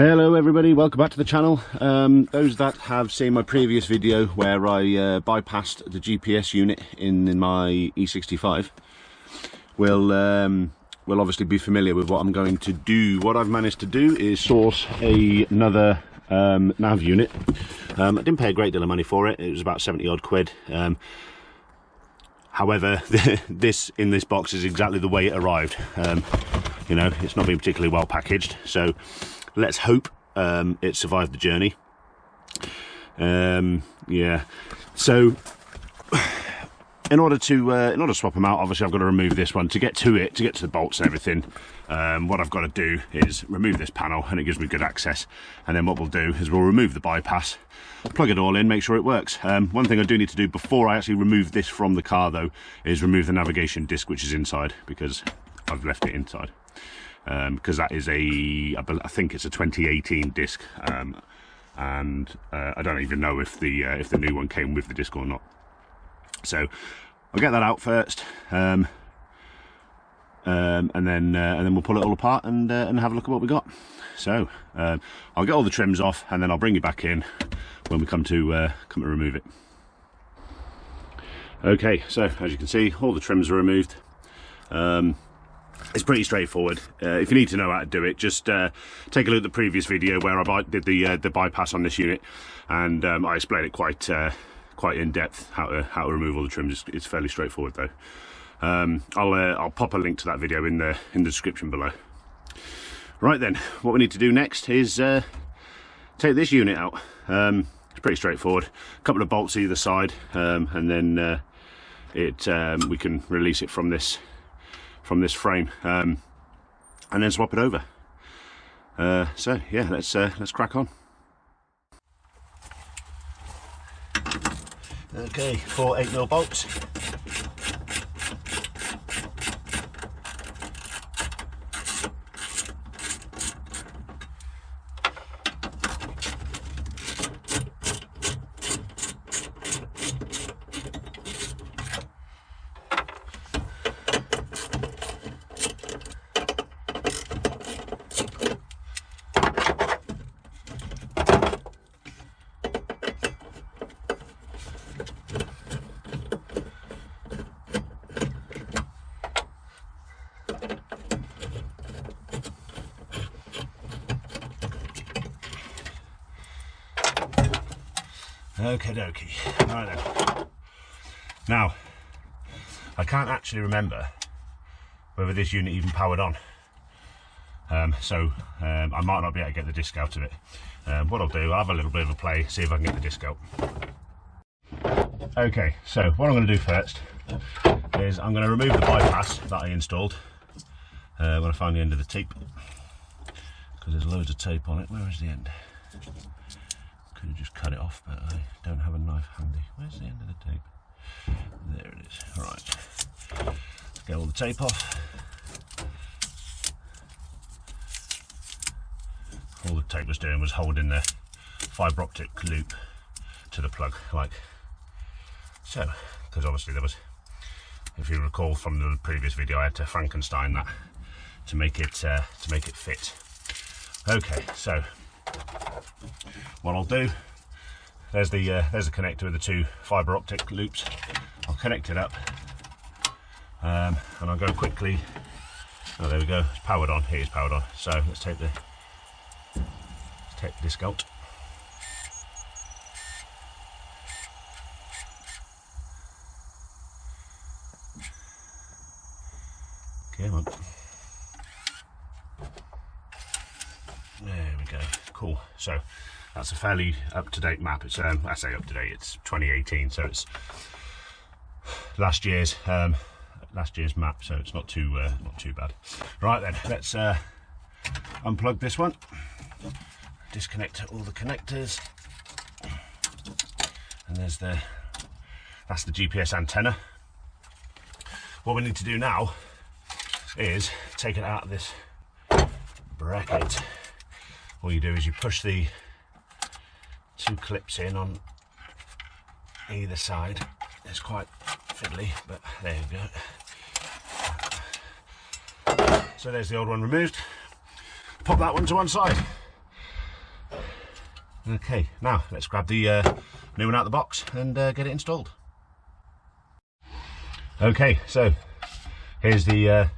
Hello everybody, welcome back to the channel. Those that have seen my previous video where I bypassed the GPS unit in my E65 will obviously be familiar with what I'm going to do. What I've managed to do is source another nav unit. I didn't pay a great deal of money for it. It was about 70 odd quid. However, this in this box is exactly the way it arrived. You know, it's not been particularly well packaged, so let's hope it survived the journey. Yeah, so in order to swap them out, obviously I've got to remove this one to get to the bolts and everything. What I've got to do is remove this panel, and it gives me good access. And then what we'll do is we'll remove the bypass, plug it all in, make sure it works. One thing I do need to do before I actually remove this from the car though is remove the navigation disc, which is inside, because I've left it inside. Because that is I think it's a 2018 disc, and I don't even know if the new one came with the disc or not. So I'll get that out first, and then we'll pull it all apart and have a look at what we got. So I'll get all the trims off, and then I'll bring you back in when we come to remove it. Okay, so as you can see, all the trims are removed. It's pretty straightforward. If you need to know how to do it, just take a look at the previous video where I did the bypass on this unit, and I explained it quite in depth how to remove all the trims. It's fairly straightforward though. I'll pop a link to that video in the description below. Right then, what we need to do next is take this unit out. It's pretty straightforward. A couple of bolts either side, and then we can release it from this frame, and then swap it over. So yeah, let's crack on. Okay, 4 8mm bolts. Okie dokie. Right then. Now, I can't actually remember whether this unit even powered on. So I might not be able to get the disc out of it. What I'll do, I'll have a little bit of a play, see if I can get the disc out. Okay, so what I'm going to do first is I'm going to remove the bypass that I installed when I found the end of the tape, because there's loads of tape on it. Where is the end? Could have just cut it off, but I don't have a knife handy. Where's the end of the tape? There it is. Right, let's get all the tape off. All the tape was doing was holding the fibre optic loop to the plug, like so. Because obviously there was, if you recall from the previous video, I had to Frankenstein that to make it fit. Okay, so what I'll do, there's the connector with the 2 fibre optic loops. I'll connect it up, and I'll go quickly. Oh, there we go. It's powered on. It is powered on. So let's take the disc out. Come on. There we go. Cool. So that's a fairly up-to-date map. It's I say up-to-date. It's 2018, so it's last year's map. So it's not too bad. Right then, let's unplug this one. Disconnect all the connectors, and that's the GPS antenna. What we need to do now is take it out of this bracket. All you do is you push the 2 clips in on either side. It's quite fiddly, but there you go. So there's the old one removed. Pop that one to one side. Okay, now let's grab the new one out of the box and get it installed. Okay, so here's the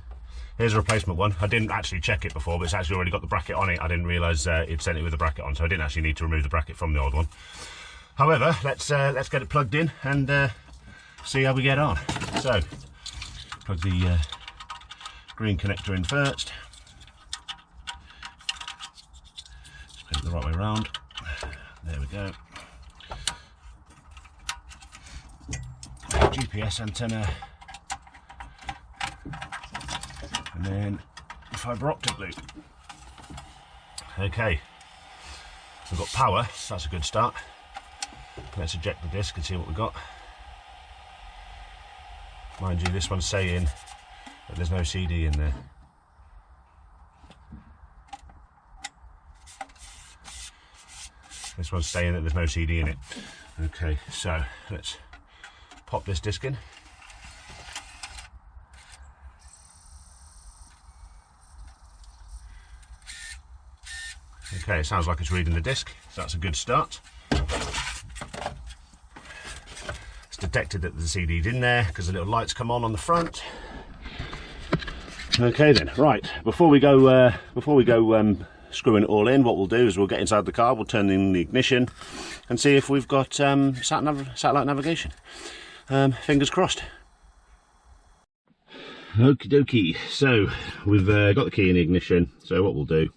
replacement one. I didn't actually check it before, but it's actually already got the bracket on it. I didn't realise it sent it with the bracket on, so I didn't actually need to remove the bracket from the old one. However, let's get it plugged in and see how we get on. So, plug the green connector in first. Just put it the right way around. There we go. GPS antenna. And then fibre optic loop. Okay, we've got power, so that's a good start. Let's eject the disc and see what we've got. Mind you, this one's saying that there's no CD in there. This one's saying that there's no CD in it. Okay, so let's pop this disc in. Okay, it sounds like it's reading the disc, so that's a good start. It's detected that the CD's in there because the little lights come on the front. Okay then, right, before we go screwing it all in, what we'll do is we'll get inside the car, we'll turn in the ignition and see if we've got satellite navigation. Fingers crossed. Okie dokie, so we've got the key in the ignition, so what we'll do,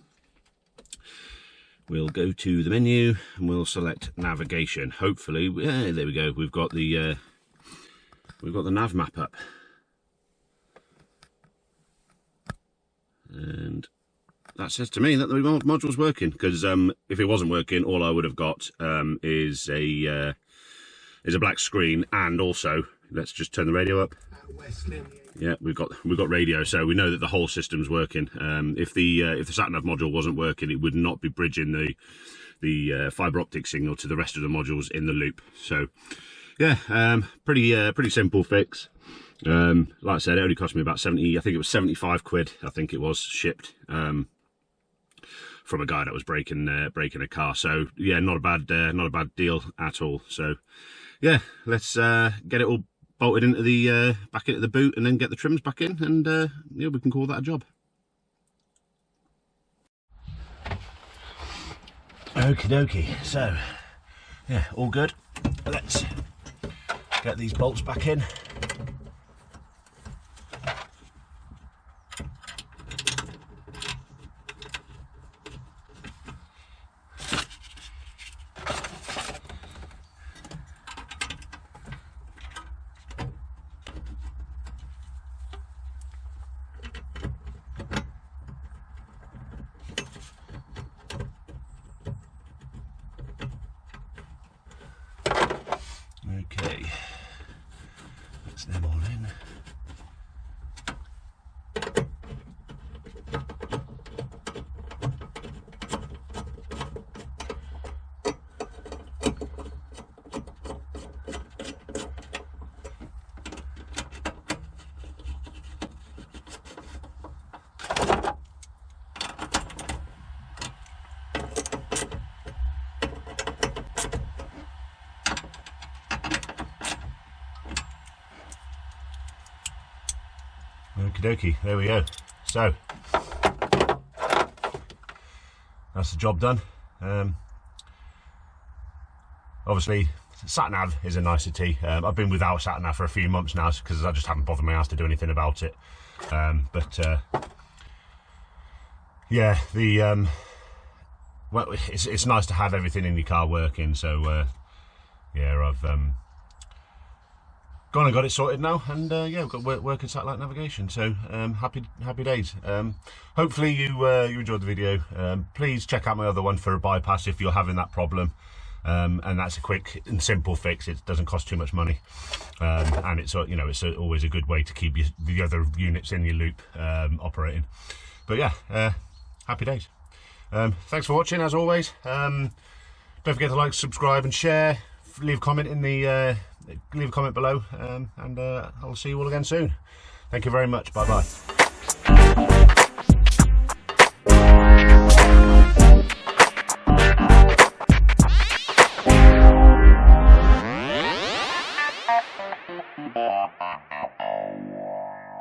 we'll go to the menu and we'll select navigation. Hopefully, yeah, there we go, we've got the nav map up. And that says to me that the remote module's working, because if it wasn't working, all I would have got is a black screen, and also let's just turn the radio up. Yeah, we've got radio, so we know that the whole system's working. If the Sat Nav module wasn't working, it would not be bridging the fibre optic signal to the rest of the modules in the loop. So yeah, pretty simple fix. Like I said, it only cost me about 70. I think it was 75 quid. I think it was shipped from a guy that was breaking a car. So yeah, not a bad deal at all. So yeah, let's get it all bolted into the back into the boot and then get the trims back in, and yeah, we can call that a job. Okie dokie, so yeah, all good. Let's get these bolts back in. Okay, that's them all in. Okie dokie, there we go. So that's the job done. Obviously Sat Nav is a nicety. I've been without Sat Nav for a few months now because I just haven't bothered my ass to do anything about it. Yeah, well, it's nice to have everything in your car working. So yeah, I've gone and got it sorted now, and yeah, we've got working satellite navigation. So happy days. Hopefully you enjoyed the video. Please check out my other one for a bypass if you're having that problem. And that's a quick and simple fix. It doesn't cost too much money, and it's it's always a good way to keep the other units in your loop operating. But yeah, happy days. Thanks for watching as always. Don't forget to like, subscribe, and share. Leave a comment leave a comment below, and I'll see you all again soon. Thank you very much. Bye bye.